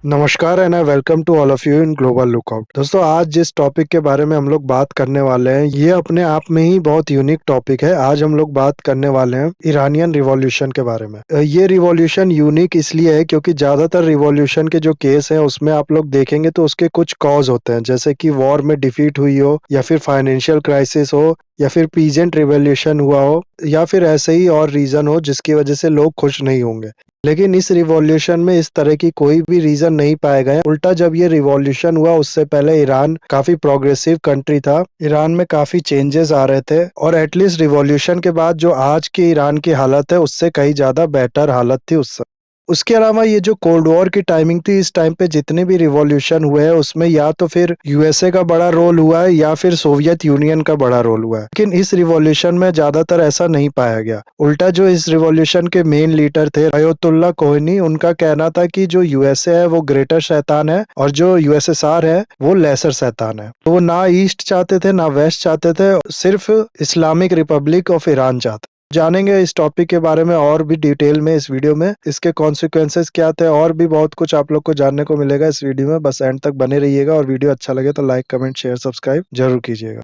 नमस्कार and I welcome to all of you in global lookout. दोस्तों, आज जिस टॉपिक के बारे में हम लोग बात करने वाले हैं ये अपने आप में ही बहुत यूनिक टॉपिक है। आज हम लोग बात करने वाले हैं ईरानियन रिवॉल्यूशन के बारे में। ये रिवॉल्यूशन यूनिक इसलिए है क्योंकि ज्यादातर रिवॉल्यूशन के जो केस हैं उसमें आप लोग देखेंगे तो उसके कुछ कॉज होते हैं, जैसे कि वॉर में डिफीट हुई हो या फिर फाइनेंशियल क्राइसिस हो या फिर पीजेंट रिवॉल्यूशन हुआ हो या फिर ऐसे ही और रीजन हो जिसकी वजह से लोग खुश नहीं होंगे। लेकिन इस रिवॉल्यूशन में इस तरह की कोई भी रीजन नहीं पाए गए। उल्टा जब ये रिवॉल्यूशन हुआ उससे पहले ईरान काफी प्रोग्रेसिव कंट्री था। ईरान में काफी चेंजेस आ रहे थे और एटलीस्ट रिवॉल्यूशन के बाद जो आज की ईरान की हालत है उससे कहीं ज्यादा बेटर हालत थी उस समय। उसके अलावा ये जो कोल्ड वॉर की टाइमिंग थी, इस टाइम पे जितने भी रिवॉल्यूशन हुए हैं उसमें या तो फिर यूएसए का बड़ा रोल हुआ है या फिर सोवियत यूनियन का बड़ा रोल हुआ है। लेकिन इस रिवॉल्यूशन में ज्यादातर ऐसा नहीं पाया गया। उल्टा जो इस रिवॉल्यूशन के मेन लीडर थे अयतुल्ला कोहनी, उनका कहना था कि जो यूएसए है वो ग्रेटर शैतान है और जो यूएसएसआर है वो लेसर शैतान है। तो वो ना ईस्ट चाहते थे ना वेस्ट चाहते थे, सिर्फ इस्लामिक रिपब्लिक ऑफ ईरान चाहते। जानेंगे इस टॉपिक के बारे में और भी डिटेल में इस वीडियो में, इसके कॉन्सिक्वेंसेस क्या थे और भी बहुत कुछ आप लोग को जानने को मिलेगा इस वीडियो में। बस एंड तक बने रहिएगा और वीडियो अच्छा लगे तो लाइक कमेंट शेयर सब्सक्राइब जरूर कीजिएगा।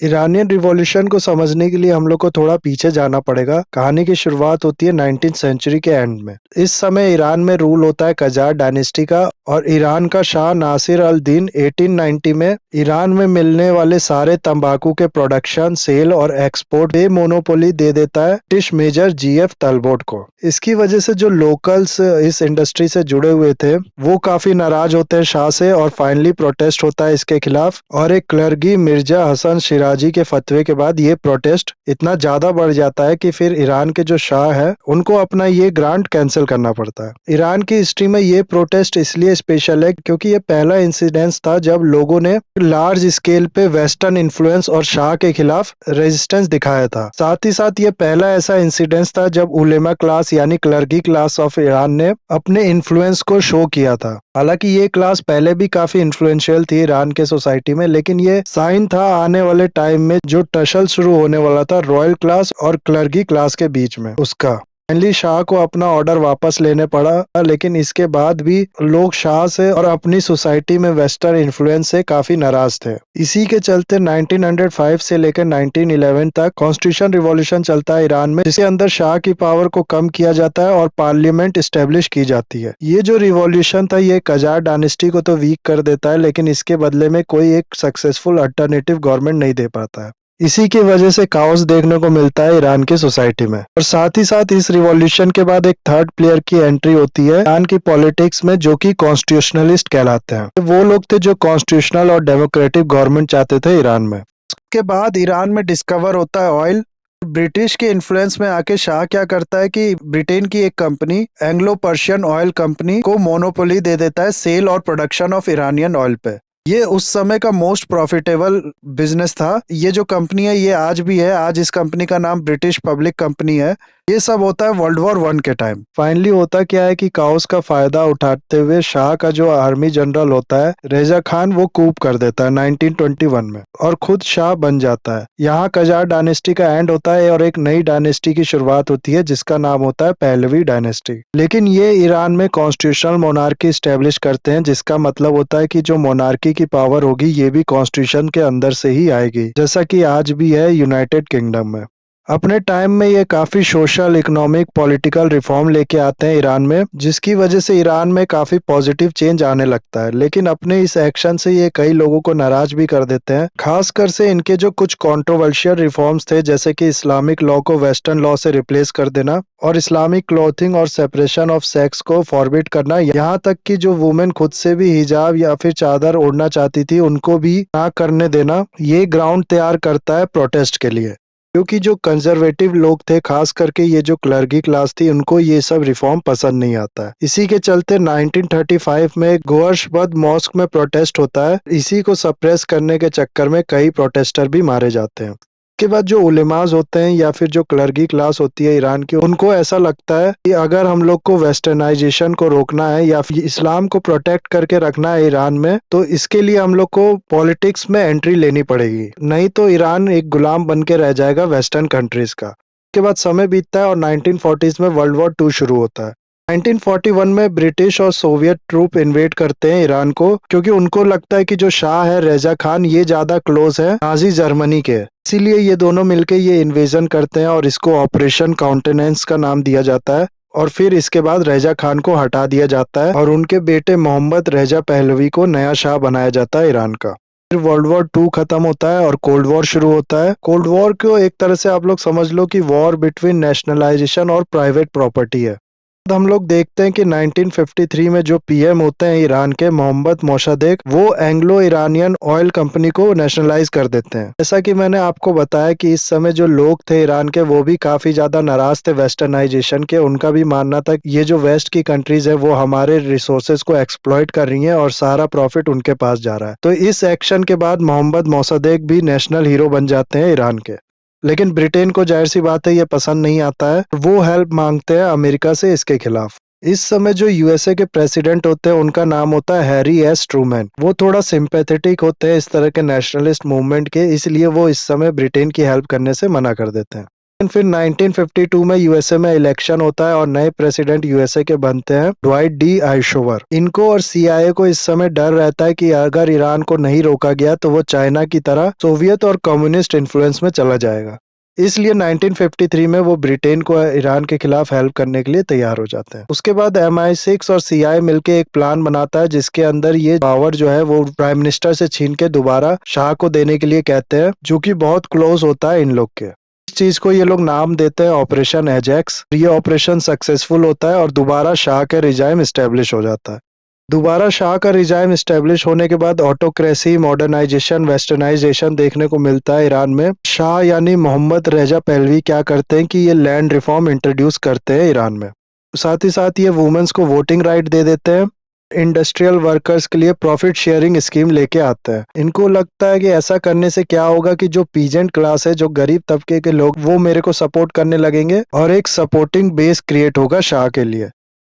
ईरानियन रिवॉल्यूशन को समझने के लिए हम लोग को थोड़ा पीछे जाना पड़ेगा। कहानी की शुरुआत होती है 19th सेंचुरी के एंड में। इस समय ईरान में रूल होता है कजार डायनेस्टी का और ईरान का शाह नासिर अल दीन 1890 में ईरान में मिलने वाले सारे तंबाकू के प्रोडक्शन, सेल और एक्सपोर्ट पे मोनोपोली दे देता है ब्रिटिश मेजर जीएफ तलबोट को। इसकी वजह से जो लोकल्स इस इंडस्ट्री से जुड़े हुए थे वो काफी नाराज होते हैं शाह से और फाइनली प्रोटेस्ट होता है इसके खिलाफ। और एक क्लर्गी मिर्जा हसन शिराजी के फतवे के बाद ये प्रोटेस्ट इतना ज्यादा बढ़ जाता है कि फिर ईरान के जो शाह है उनको अपना ये ग्रांट कैंसिल करना पड़ता है। ईरान की हिस्ट्री में ये प्रोटेस्ट इसलिए स्पेशल है क्योंकि ये पहला इंसिडेंस था जब लोगों ने लार्ज स्केल पे वेस्टर्न इन्फ्लुएंस और शाह के खिलाफ रेजिस्टेंस दिखाया था। साथ ही साथ ये पहला ऐसा इंसिडेंस था जब उलेमा क्लास यानी क्लर्गी क्लास ऑफ ईरान ने अपने इन्फ्लुएंस को शो किया था। हालांकि ये क्लास पहले भी काफी इन्फ्लुएंशियल थी ईरान के सोसाइटी में, लेकिन ये साइन था आने वाले टाइम में जो टसल शुरू होने वाला था रॉयल क्लास और क्लर्गी क्लास के बीच में उसका। फाइनली शाह को अपना ऑर्डर वापस लेने पड़ा, लेकिन इसके बाद भी लोग शाह से और अपनी सोसाइटी में वेस्टर्न इन्फ्लुएंस से काफी नाराज थे। इसी के चलते 1905 से लेकर 1911 तक कॉन्स्टिट्यूशन रिवॉल्यूशन चलता है ईरान में, जिसके अंदर शाह की पावर को कम किया जाता है और पार्लियामेंट इस्टेब्लिश की जाती है। ये जो रिवॉल्यूशन था ये कजार डायनेस्टी को तो वीक कर देता है, लेकिन इसके बदले में कोई एक सक्सेसफुल अल्टरनेटिव गवर्नमेंट नहीं दे पाता है। इसी की वजह से काओस देखने को मिलता है ईरान की सोसाइटी में। और साथ ही साथ इस रिवॉल्यूशन के बाद एक थर्ड प्लेयर की एंट्री होती है ईरान की पॉलिटिक्स में, जो कि कॉन्स्टिट्यूशनलिस्ट कहलाते हैं। वो लोग थे जो कॉन्स्टिट्यूशनल और डेमोक्रेटिक गवर्नमेंट चाहते थे ईरान में। उसके बाद ईरान में डिस्कवर होता है ऑयल। ब्रिटिश के इन्फ्लुएंस में आके शाह क्या करता है कि ब्रिटेन की एक company Anglo Persian oil company को मोनोपोली दे देता है सेल और प्रोडक्शन ऑफ ईरानियन ऑयल पे। ये उस समय का मोस्ट प्रॉफिटेबल बिजनेस था। ये जो कंपनी है ये आज भी है, आज इस कंपनी का नाम ब्रिटिश पब्लिक कंपनी है। ये सब होता है वर्ल्ड वॉर 1 के टाइम। फाइनली होता क्या है कि काओस का फायदा उठाते हुए शाह का जो आर्मी जनरल होता है रेजा खान वो कूप कर देता है 1921 में और खुद शाह बन जाता है। यहाँ कजार डायनेस्टी का एंड होता है और एक नई डायनेस्टी की शुरुआत होती है जिसका नाम होता है पहलवी डायनेस्टी। लेकिन ये ईरान में कॉन्स्टिट्यूशनल मोनार्की स्टेब्लिश करते हैं, जिसका मतलब होता है कि जो मोनार्की की पावर होगी ये भी कॉन्स्टिट्यूशन के अंदर से ही आएगी, जैसा कि आज भी है यूनाइटेड किंगडम में। अपने टाइम में ये काफी सोशल, इकोनॉमिक, पॉलिटिकल रिफॉर्म लेके आते हैं ईरान में, जिसकी वजह से ईरान में काफी पॉजिटिव चेंज आने लगता है। लेकिन अपने इस एक्शन से ये कई लोगों को नाराज भी कर देते हैं, खासकर से इनके जो कुछ कंट्रोवर्शियल रिफॉर्म्स थे, जैसे कि इस्लामिक लॉ को वेस्टर्न लॉ से रिप्लेस कर देना और इस्लामिक क्लोथिंग और सेपरेशन ऑफ सेक्स को फॉरबिड करना। यहाँ तक कि जो वुमेन खुद से भी हिजाब या फिर चादर ओढ़ना चाहती थी उनको भी ना करने देना। ये ग्राउंड तैयार करता है प्रोटेस्ट के लिए, क्योंकि जो कंजर्वेटिव लोग थे, खास करके ये जो क्लर्गी क्लास थी, उनको ये सब रिफॉर्म पसंद नहीं आता है। इसी के चलते 1935 में गोरशबद मॉस्क में प्रोटेस्ट होता है। इसी को सप्रेस करने के चक्कर में कई प्रोटेस्टर भी मारे जाते हैं। के बाद जो उलेमाज होते हैं या फिर जो क्लर्गी क्लास होती है ईरान की, उनको ऐसा लगता है कि अगर हम लोग को वेस्टर्नाइजेशन को रोकना है या फिर इस्लाम को प्रोटेक्ट करके रखना है ईरान में, तो इसके लिए हम लोग को पॉलिटिक्स में एंट्री लेनी पड़ेगी, नहीं तो ईरान एक गुलाम बन के रह जाएगा वेस्टर्न कंट्रीज का। के बाद समय बीतता है और 1940s में वर्ल्ड वॉर 2 शुरू होता है। 1941 में ब्रिटिश और सोवियत ट्रूप इन्वेड करते हैं ईरान को, क्योंकि उनको लगता है कि जो शाह है रेजा खान, ये ज्यादा क्लोज है नाजी जर्मनी के। इसीलिए ये दोनों मिलकर ये इन्वेजन करते हैं और इसको ऑपरेशन काउंटेनेंस का नाम दिया जाता है। और फिर इसके बाद रेजा खान को हटा दिया जाता है और उनके बेटे मोहम्मद रेजा पहलवी को नया शाह बनाया जाता है ईरान का। फिर वर्ल्ड वॉर 2 खत्म होता है और कोल्ड वॉर शुरू होता है। कोल्ड वॉर को एक तरह से आप लोग समझ लो कि वॉर बिटवीन नेशनलाइजेशन और प्राइवेट प्रॉपर्टी है। हम लोग देखते हैं कि 1953 में जो पीएम होते हैं ईरान के, मोहम्मद मोसादेक, वो एंग्लो ईरानियन ऑयल कंपनी को नेशनलाइज कर देते हैं। जैसा कि मैंने आपको बताया कि इस समय जो लोग थे ईरान के, वो भी काफी ज्यादा नाराज थे वेस्टर्नाइजेशन के। उनका भी मानना था कि ये जो वेस्ट की कंट्रीज है वो हमारे रिसोर्सेज को एक्सप्लॉइट कर रही हैं और सारा प्रॉफिट उनके पास जा रहा है। तो इस एक्शन के बाद मोहम्मद मोसादेक भी नेशनल हीरो बन जाते हैं ईरान के। लेकिन ब्रिटेन को जाहिर सी बात है ये पसंद नहीं आता है। वो हेल्प मांगते हैं अमेरिका से इसके खिलाफ। इस समय जो यूएसए के प्रेसिडेंट होते हैं उनका नाम होता है हैरी एस ट्रूमैन। वो थोड़ा सिंपैथेटिक होते हैं इस तरह के नेशनलिस्ट मूवमेंट के, इसलिए वो इस समय ब्रिटेन की हेल्प करने से मना कर देते हैं। फिर 1952 में यूएसए में इलेक्शन होता है और नए प्रेसिडेंट यूएसए के बनते हैं ड्वाइट डी आइशोवर। इनको और सीआईए को इस समय डर रहता है कि अगर ईरान को नहीं रोका गया तो वो चाइना की तरह सोवियत और कम्युनिस्ट इन्फ्लुएंस में चला जाएगा। इसलिए 1953 में वो ब्रिटेन को ईरान के खिलाफ हेल्प करने के लिए तैयार हो जाते हैं। उसके बाद MI6 और सीआईए मिलके एक प्लान बनाता है जिसके अंदर ये पावर जो है वो प्राइम मिनिस्टर से छीन के दोबारा शाह को देने के लिए कहते हैं, जो कि बहुत क्लोज होता है इन लोग के। इस चीज को ये लोग नाम देते हैं ऑपरेशन एजेक्स। ये ऑपरेशन सक्सेसफुल होता है और दोबारा शाह का रिजाइम स्टेब्लिश हो जाता है। दोबारा शाह का रिजाइम स्टेब्लिश होने के बाद ऑटोक्रेसी, मॉडर्नाइजेशन, वेस्टर्नाइजेशन देखने को मिलता है ईरान में। शाह यानी मोहम्मद रेजा पहलवी क्या करते हैं कि ये लैंड रिफॉर्म इंट्रोड्यूस करते हैं ईरान में। साथ ही साथ ये वुमेन्स को वोटिंग राइट दे देते हैं। इंडस्ट्रियल वर्कर्स के लिए प्रॉफिट शेयरिंग स्कीम लेके आते हैं। इनको लगता है कि ऐसा करने से क्या होगा कि जो पीजेंट क्लास है, जो गरीब तबके के लोग, वो मेरे को सपोर्ट करने लगेंगे और एक सपोर्टिंग बेस क्रिएट होगा शाह के लिए।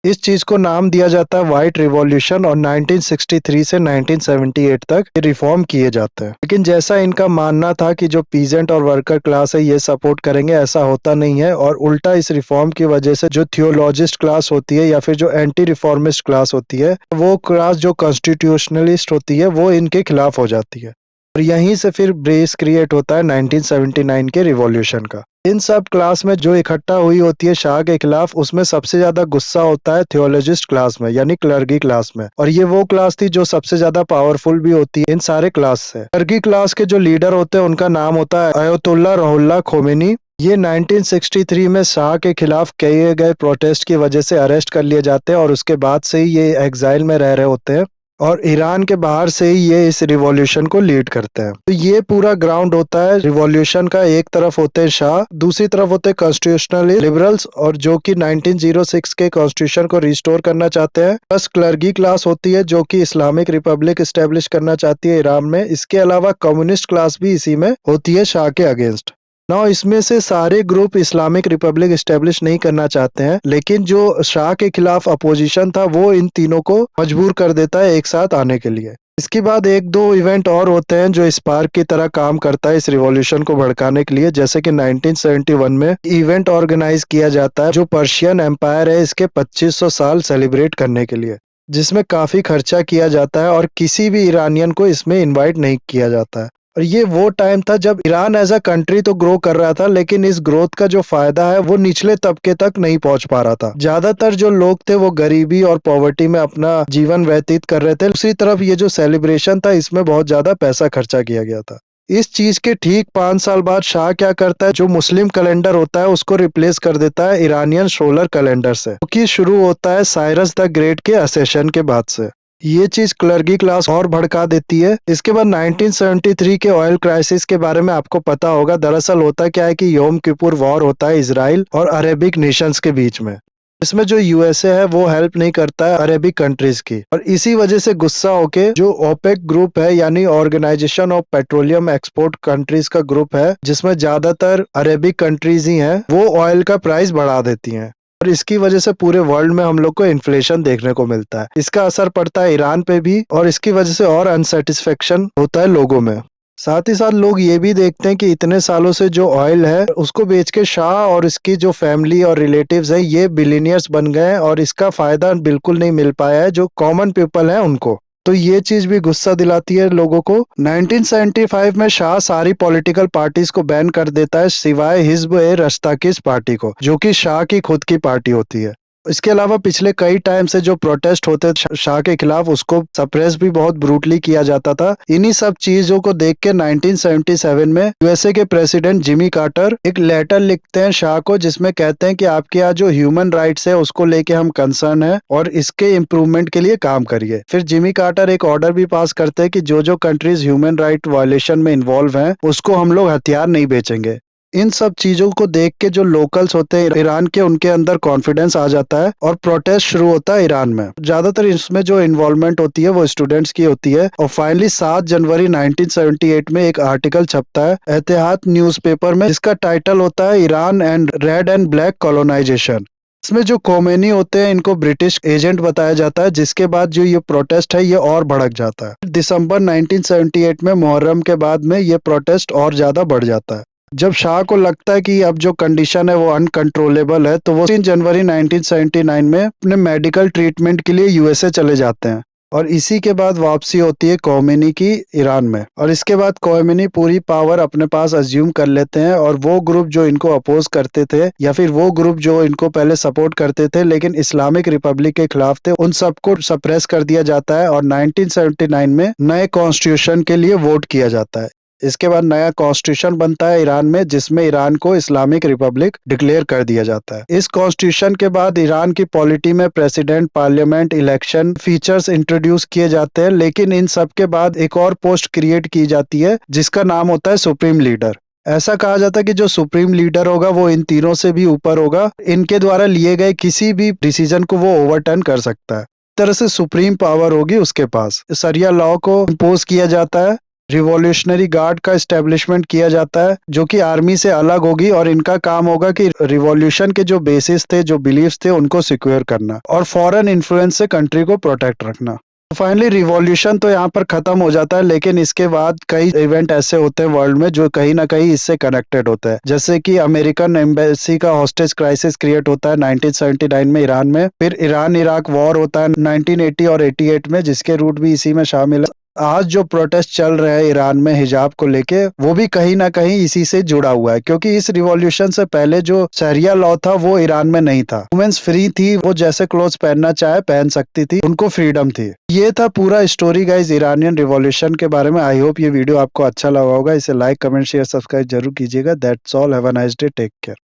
इस चीज को नाम दिया जाता है व्हाइट रिवॉल्यूशन और 1963 से 1978 तक ये रिफॉर्म किए जाते हैं। लेकिन जैसा इनका मानना था कि जो पीजेंट और वर्कर क्लास है ये सपोर्ट करेंगे, ऐसा होता नहीं है। और उल्टा इस रिफॉर्म की वजह से जो थियोलॉजिस्ट क्लास होती है या फिर जो एंटी रिफॉर्मिस्ट क्लास होती है, वो क्लास जो कॉन्स्टिट्यूशनलिस्ट होती है, वो इनके खिलाफ हो जाती है। और यहीं से फिर बेस क्रिएट होता है 1979 के रिवॉल्यूशन का। इन सब क्लास में जो इकट्ठा हुई होती है शाह के खिलाफ, उसमें सबसे ज्यादा गुस्सा होता है थियोलॉजिस्ट क्लास में, यानी क्लर्गी क्लास में। और ये वो क्लास थी जो सबसे ज्यादा पावरफुल भी होती है इन सारे क्लास से। क्लर्गी क्लास के जो लीडर होते हैं उनका नाम होता है अयतुल्ला रुहुल्लाह खोमेनी। ये 1963 में शाह के खिलाफ किए गए प्रोटेस्ट की वजह से अरेस्ट कर लिए जाते हैं और उसके बाद से ही ये एग्जाइल में रह रहे होते हैं और ईरान के बाहर से ही ये इस रिवॉल्यूशन को लीड करते हैं। तो ये पूरा ग्राउंड होता है रिवॉल्यूशन का। एक तरफ होते हैं शाह, दूसरी तरफ होते हैं कॉन्स्टिट्यूशनल लिबरल्स, और जो कि 1906 के कॉन्स्टिट्यूशन को रिस्टोर करना चाहते हैं। प्लस क्लर्गी क्लास होती है जो कि इस्लामिक रिपब्लिक एस्टेब्लिश करना चाहती है ईरान में। इसके अलावा कम्युनिस्ट क्लास भी इसी में होती है शाह के अगेंस्ट। ना इसमें से सारे ग्रुप इस्लामिक रिपब्लिक एस्टेब्लिश नहीं करना चाहते हैं, लेकिन जो शाह के खिलाफ अपोजिशन था वो इन तीनों को मजबूर कर देता है एक साथ आने के लिए। इसके बाद एक दो इवेंट और होते हैं जो स्पार्क की तरह काम करता है इस रिवॉल्यूशन को भड़काने के लिए। जैसे कि 1971 में इवेंट ऑर्गेनाइज किया जाता है जो पर्शियन एम्पायर है इसके 2500 साल सेलिब्रेट करने के लिए, जिसमें काफी खर्चा किया जाता है और किसी भी ईरानियन को इसमें इन्वाइट नहीं किया जाता है। और ये वो टाइम था जब ईरान एज अ कंट्री तो ग्रो कर रहा था, लेकिन इस ग्रोथ का जो फायदा है वो निचले तबके तक नहीं पहुंच पा रहा था। ज्यादातर जो लोग थे वो गरीबी और पॉवर्टी में अपना जीवन व्यतीत कर रहे थे। दूसरी तरफ ये जो सेलिब्रेशन था इसमें बहुत ज्यादा पैसा खर्चा किया गया था। इस चीज के ठीक 5 साल बाद शाह क्या करता है, जो मुस्लिम कैलेंडर होता है उसको रिप्लेस कर देता है ईरानियन सोलर कैलेंडर से, क्योंकि शुरू होता है साइरस द ग्रेट के असेशन के बाद से। ये चीज क्लर्गी क्लास और भड़का देती है। इसके बाद 1973 के ऑयल क्राइसिस के बारे में आपको पता होगा। दरअसल होता क्या है कि योम किपुर वॉर होता है इजराइल और अरेबिक नेशंस के बीच में। इसमें जो यूएसए है वो हेल्प नहीं करता है अरेबिक कंट्रीज की, और इसी वजह से गुस्सा होके जो ओपेक ग्रुप है यानी organization of petroleum export countries का ग्रुप है, जिसमें ज्यादातर अरेबिक कंट्रीज ही हैं, वो ऑयल का प्राइस बढ़ा देती हैं। और इसकी वजह से पूरे वर्ल्ड में हम लोग को इन्फ्लेशन देखने को मिलता है। इसका असर पड़ता है ईरान पे भी और इसकी वजह से और अनसेटिस्फेक्शन होता है लोगों में। साथ ही साथ लोग ये भी देखते हैं कि इतने सालों से जो ऑयल है उसको बेच के शाह और इसकी जो फैमिली और रिलेटिव्स हैं ये बिलियनियर्स बन गए हैं और इसका फायदा बिल्कुल नहीं मिल पाया है जो कॉमन पीपल है उनको। तो ये चीज भी गुस्सा दिलाती है लोगों को। 1975 में शाह सारी पॉलिटिकल पार्टीज को बैन कर देता है सिवाय हिज़्ब ए रश्ताकिस पार्टी को, जो कि शाह की खुद की पार्टी होती है। इसके अलावा पिछले कई टाइम से जो प्रोटेस्ट होते शाह के खिलाफ उसको सप्रेस भी बहुत ब्रूटली किया जाता था। इन्हीं सब चीजों को देख के 1977 में यूएसए के प्रेसिडेंट जिमी कार्टर एक लेटर लिखते हैं शाह को जिसमें कहते हैं कि आपके यहाँ जो ह्यूमन राइट्स है उसको लेके हम कंसर्न है और इसके इम्प्रूवमेंट के लिए काम करिए। फिर जिमी कार्टर एक ऑर्डर भी पास करते हैं कि जो कंट्रीज ह्यूमन राइट वायलेशन में इन्वॉल्व हैं उसको हम लोग हथियार नहीं बेचेंगे। इन सब चीजों को देख के जो लोकल्स होते हैं ईरान के उनके अंदर कॉन्फिडेंस आ जाता है और प्रोटेस्ट शुरू होता है ईरान में। ज्यादातर इसमें जो इन्वॉल्वमेंट होती है वो स्टूडेंट्स की होती है और फाइनली 7 जनवरी 1978 में एक आर्टिकल छपता है एतिहाद न्यूज़पेपर में जिसका टाइटल होता है Iran and red and black colonization. इसमें जो खोमेनी होते हैं इनको ब्रिटिश एजेंट बताया जाता है जिसके बाद जो ये प्रोटेस्ट है ये और भड़क जाता है। दिसंबर 1978 में मुहर्रम के बाद में ये प्रोटेस्ट और ज्यादा बढ़ जाता है। जब शाह को लगता है कि अब जो कंडीशन है वो अनकंट्रोलेबल है तो वो 3 जनवरी 1979 में अपने मेडिकल ट्रीटमेंट के लिए यूएसए चले जाते हैं और इसी के बाद वापसी होती है खोमेनी की ईरान में। और इसके बाद खोमेनी पूरी पावर अपने पास अज्यूम कर लेते हैं और वो ग्रुप जो इनको अपोज करते थे या फिर वो ग्रुप जो इनको पहले सपोर्ट करते थे लेकिन इस्लामिक रिपब्लिक के खिलाफ थे उन सबको सप्रेस कर दिया जाता है और 1979 में नए कॉन्स्टिट्यूशन के लिए वोट किया जाता है। इसके बाद नया कॉन्स्टिट्यूशन बनता है ईरान में जिसमें ईरान को इस्लामिक रिपब्लिक डिक्लेयर कर दिया जाता है। इस कॉन्स्टिट्यूशन के बाद ईरान की पॉलिटी में president, parliament, election features introduce किए जाते हैं लेकिन इन सब के बाद एक और पोस्ट क्रिएट की जाती है जिसका नाम होता है सुप्रीम लीडर। ऐसा कहा जाता है कि जो सुप्रीम लीडर होगा वो इन तीनों से भी ऊपर होगा, इनके द्वारा लिए गए किसी भी डिसीजन को वो ओवरटर्न कर सकता है। इस तरह से सुप्रीम पावर होगी उसके पास। शरिया लॉ को इम्पोज किया जाता है। रिवॉल्यूशनरी गार्ड का एस्टेब्लिशमेंट किया जाता है जो कि आर्मी से अलग होगी और इनका काम होगा कि रिवॉल्यूशन के जो बेसिस थे, जो बिलीफ्स थे उनको सिक्योर करना और फॉरेन इन्फ्लुएंस से कंट्री को प्रोटेक्ट रखना। फाइनली रिवॉल्यूशन तो यहाँ पर खत्म हो जाता है लेकिन इसके बाद कई इवेंट ऐसे होते हैं वर्ल्ड में जो कहीं ना कहीं इससे कनेक्टेड होते हैं। जैसे कि अमेरिकन एम्बेसी का हॉस्टेज क्राइसिस क्रिएट होता है 1979 में ईरान में। फिर ईरान इराक वॉर होता है 1980 और 88 में जिसके रूट भी इसी में शामिल है। आज जो प्रोटेस्ट चल रहे हैं ईरान में हिजाब को लेके वो भी कहीं ना कहीं इसी से जुड़ा हुआ है क्योंकि इस रिवॉल्यूशन से पहले जो शरिया लॉ था वो ईरान में नहीं था। वुमेन्स फ्री थी, वो जैसे क्लोथ्स पहनना चाहे पहन सकती थी, उनको फ्रीडम थी। ये था पूरा स्टोरी गाइस ईरानियन रिवॉल्यूशन के बारे में। आई होप ये वीडियो आपको अच्छा लगा होगा। इसे लाइक, कमेंट, शेयर, सब्सक्राइब जरूर कीजिएगा। That's all, have a nice day, take care.